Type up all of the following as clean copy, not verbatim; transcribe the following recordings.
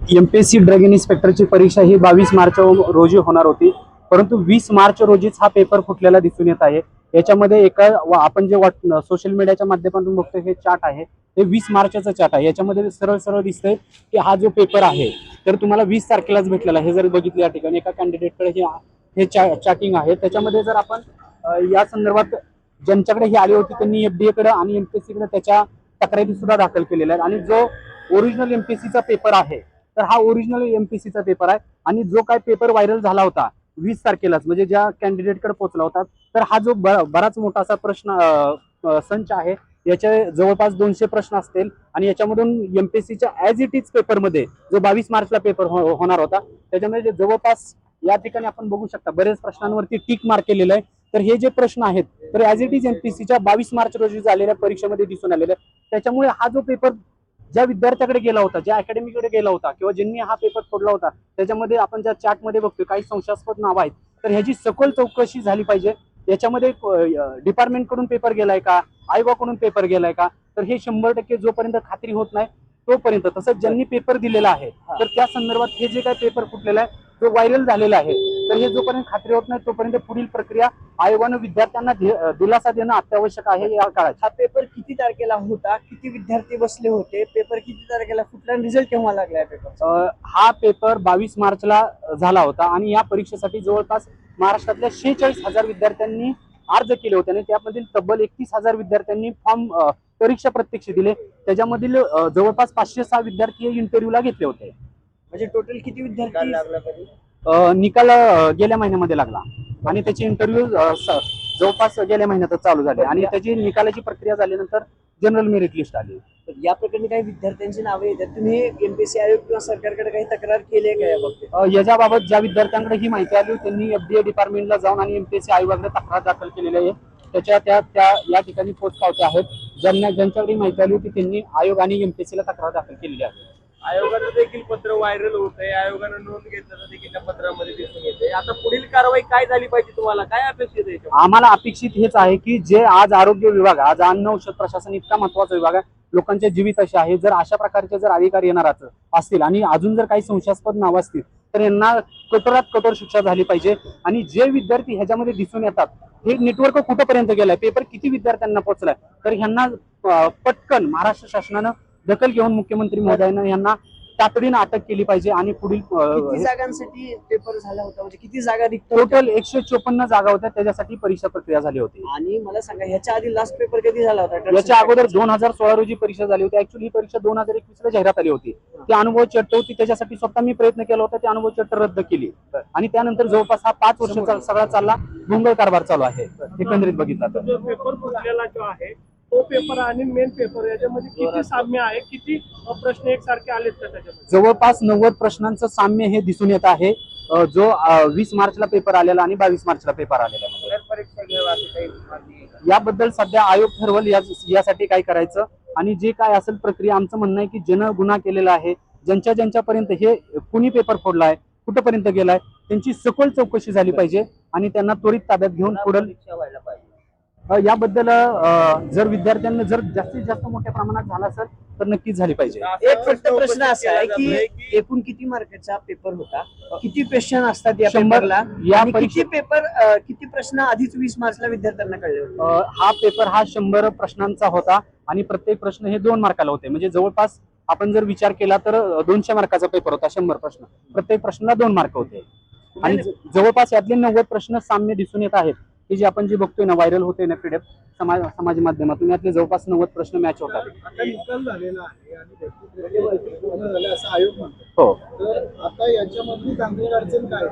MPSC drug इन्स्पेक्टरची परीक्षा ही 22 मार्च रोजी होणार होती, परंतु 20 मार्च रोजीच हा पेपर फुटलेला दिसून येत आहे। याच्यामध्ये आपण जे सोशल मीडियाच्या माध्यमातून बघतोय हे चार्ट आहे, हे 20 मार्चचा चार्ट आहे। याच्यामध्ये सरळ सरळ दिसतंय की हा जो पेपर आहे तर तुम्हाला 20 तारखेलाच भेटलेला आहे। हे जर बघितलं या ठिकाणी एका कॅन्डिडेटकडे हे चार्टिंग आहे। त्याच्यामध्ये जर आपण या संदर्भात ज्यांच्याकडे ही आली होती त्यांनी एफडीए कडे आणि एमपीएससी कडे त्याच्या तक्रारी सुद्धा दाखल केलेल्या आहेत। आणि जो ओरिजिनल एमपीएससीचा पेपर आहे तर हा ओरिजिनल एमपीएससीचा पेपर आहे। आणि जो काय पेपर व्हायरल झाला होता 20 तारखेलाच म्हणजे ज्या कॅन्डिडेटकडे पोहोचला होता, तर हा जो बराच मोठा असा प्रश्न संच आहे, याचे जवळपास 200 प्रश्न असतील। आणि याच्यामधून एमपीएससीच्या ॲज इट इज पेपरमध्ये जो 22 मार्चला पेपर होणार होता त्याच्यामध्ये जवळपास या ठिकाणी आपण बघू शकता बरेच प्रश्नांवरती टिक मार्क केलेलं आहे। तर हे जे प्रश्न आहेत तर ॲज इट इज एमपीएससीच्या 22 मार्च रोजी झालेल्या परीक्षेमध्ये दिसून आलेले आहे। त्याच्यामुळे हा जो पेपर ज्या विद्यार्थ्याकडे गेला होता, ज्या अकॅडमीकडे गेला होता किंवा ज्यांनी हा पेपर फोडला होता, त्याच्यामध्ये आपण ज्या चार्टमध्ये बघतोय काही संशयास्पद नाव आहेत, तर ह्याची सखोल चौकशी झाली पाहिजे। याच्यामध्ये डिपार्टमेंटकडून पेपर गेलाय का, आयोगाकडून पेपर गेलाय का, तर हे 100% जोपर्यंत खात्री होत नाही तोपर्यंत, तसंच ज्यांनी पेपर दिलेला आहे तर त्या संदर्भात हे जे काही पेपर फुटलेला आहे जो व्हायरल झालेला आहे, तर हे जोपर्यंत खात्री होत नाही तोपर्यंत पुढील प्रक्रिया आयोगानं विद्यार्थ्यांना दिलासा देणं अत्यावश्यक आहे या काळात। हा पेपर किती तारखेला होता, किती विद्यार्थी बसले होते, पेपर किती तारखेला फुटला, रिझल्ट केव्हा लागला पेपर? हा पेपर 22 मार्चला झाला होता आणि या परीक्षेसाठी जवळपास महाराष्ट्रातल्या 46,000 विद्यार्थ्यांनी अर्ज केले होते आणि त्यामधील तब्बल 31,000 विद्यार्थ्यांनी फॉर्म परीक्षा प्रत्यक्ष दिले। त्याच्यामधील जवळपास 506 विद्यार्थी इंटरव्ह्यूला घेतले होते। म्हणजे टोटल किती विद्यार्थी लागला कधी? निकाल गेल्या महिन्यामध्ये लागला आणि त्याची इंटरव्ह्यू जवळपास गेल्या महिन्यातच चालू झाले आणि त्याची निकालाची प्रक्रिया झाल्यानंतर जनरल मेरिट लिस्ट आली। तर या प्रकरणी काही विद्यार्थ्यांची नावे येतात, तुम्ही एमपीएससी आयोग किंवा सरकारकडे काही तक्रार केली आहे का या बाबतीत? याच्याबाबत ज्या विद्यार्थ्यांकडे ही माहिती आली त्यांनी एफडीए डिपार्टमेंटला जाऊन आणि एमपीएससी आयोगाकडे तक्रार दाखल केलेली आहे। त्या या ठिकाणी पोचपावत्या आहेत, ज्यांच्याकडे माहिती आली होती त्यांनी आयोग आणि एमपीएससीला तक्रार दाखल केलेली आहे। आयोगाचं देखील पत्र व्हायरल होत आहे, आयोगानं नोंद घेतल्याचं देखील त्या पत्रामध्ये दिसून येते। आता पुढील कारवाई काय झाली पाहिजे, तुम्हाला काय अपेक्षित आहे? आम्हाला अपेक्षित हेच आहे की जे आज आरोग्य विभाग, आज अन्न औषध प्रशासन इतका महत्वाचा विभाग आहे, लोकांचे जीवित असे आहे, जर अशा प्रकारचे जर अधिकारी येणार असतील आणि अजून जर काही संशयास्पद नाव असतील तर यांना कठोरात कठोर शिक्षा झाली पाहिजे। आणि जे विद्यार्थी ह्याच्यामध्ये दिसून येतात हे नेटवर्क कुठपर्यंत गेलाय, पेपर किती विद्यार्थ्यांना पोहोचलाय, तर ह्यांना पटकन महाराष्ट्र शासनानं दखल घेऊन मुख्यमंत्री महोदयांना यांना तातडीनं अटक केली पाहिजे। आणि पुढील किती जागांसाठी पेपर झाला होता, म्हणजे किती जागा रिक्त? टोटल 154 जागा होत्या, त्याच्यासाठी परीक्षा प्रक्रिया झाली होती। आणि मला सांगा ह्याच्या आधी लास्ट पेपर कधी झाला होता? याच्या अगोदर 2016 रोजी परीक्षा झाली होती। ऍक्च्युअली ही परीक्षा 2021 ला जाहिरात आली होती, ती अनुभवाची अट होती, त्याच्यासाठी स्वतः मी प्रयत्न केला होता, ती अनुभवाची अट रद्द केली आणि त्यानंतर जवळपास हा 5 वर्षाचा सगळा चालला भोंगळ कारभार चालू आहे एकंदरीत बघितला तर। जो पेपर फुटलेला जो आहे तो पेपर आणि मेन पेपर याच्यामध्ये किती साम्य आहे, किती प्रश्न एकसारखे आलेत का त्याच्यामध्ये? जवळपास 90 प्रश्नांचं साम्य हे दिसून येत आहे, जो 20 मार्चला पेपर आलेला आणि 22 मार्चला पेपर आलेला। परीक्षा घ्यावी असं काही याबद्दल सध्या आयोग ठरवल यासाठी काय करायचं आणि जे काय असेल प्रक्रिया। आमचं म्हणणं आहे की ज्यानं गुन्हा केलेला आहे, ज्यांच्यापर्यंत हे कुणी पेपर फोडलाय, कुठपर्यंत गेलाय, त्यांची सखोल चौकशी झाली पाहिजे आणि त्यांना त्वरित ताब्यात घेऊन पुढील व्हायला पाहिजे। याबद्दल जर विद्यार्थ्यांना जर जास्तीत जास्त मोठ्या प्रमाणात झाला असेल तर नक्कीच झाली पाहिजे। एक फक्त प्रश्न असा आहे की एकूण किती मार्काचा पेपर होता, किती क्वेश्चन असतात या 100 पेपरला, या आणि किती प्रश्न आधीच 20 मार्चला विद्यार्थ्यांना कळले होते? हा पेपर हा 100 प्रश्नांचा होता आणि प्रत्येक प्रश्न हे 2 मार्काला होते, म्हणजे जवळपास आपण जर विचार केला तर 200 मार्काचा पेपर होता। 100 प्रश्न, प्रत्येक प्रश्नाला 2 मार्क होते आणि जवळपास यातले 90 प्रश्न साम्य दिसून येत आहेत की जे आपण जे बघतोय ना व्हायरल होते ना पीडीएफ समाज माध्यमातून, यातले जवळपास 90 प्रश्न मॅच होतात। आता निकाल झालेला आहे आणि पूर्ण झालं असं आयोग म्हणतो। हो, तर आता याच्यामधली तांत्रिक अडचण काय?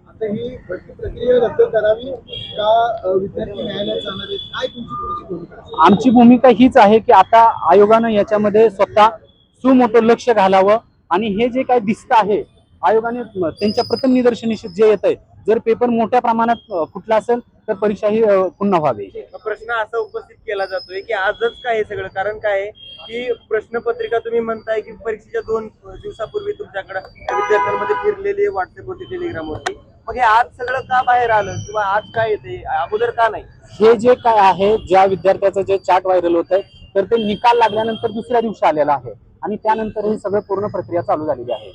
आता ही भरती प्रक्रिया रद्द करावी का विद्यार्थी न्यायालयात जाणार आहेत? काय तुमची पुढची भूमिका? आमची भूमिका हीच आहे की आता आयोगानं याच्यामध्ये स्वतः सुमोठं लक्ष घालावं आणि हे जे काय दिसतं आहे आयोगाने त्यांच्या प्रथम निदर्शनी जे येत आहे, जर पेपर मोठ्या प्रमाणात फुटला असेल तर परीक्षा ही पुन्हा व्हावी। प्रश्न असा उपस्थित केला जातोय की आजच काय हे सगळं कारण काय आहे की प्रश्नपत्रिका तुम्ही म्हणताय की परीक्षेच्या 2 दिवसापूर्वी तुमच्याकडे विद्यार्थ्यांमध्ये फिरलेली व्हॉट्सअपवरती, टेलिग्रामवरती, मग हे आज सगळं का बाहेर आलं किंवा आज काय येते अगोदर का नाही? हे जे काय आहे, ज्या विद्यार्थ्याचं जे चार्ट व्हायरल होत आहे तर ते निकाल लागल्यानंतर दुसऱ्या दिवशी आलेला आहे आणि त्यानंतर ही सगळं पूर्ण प्रक्रिया चालू झालेली आहे।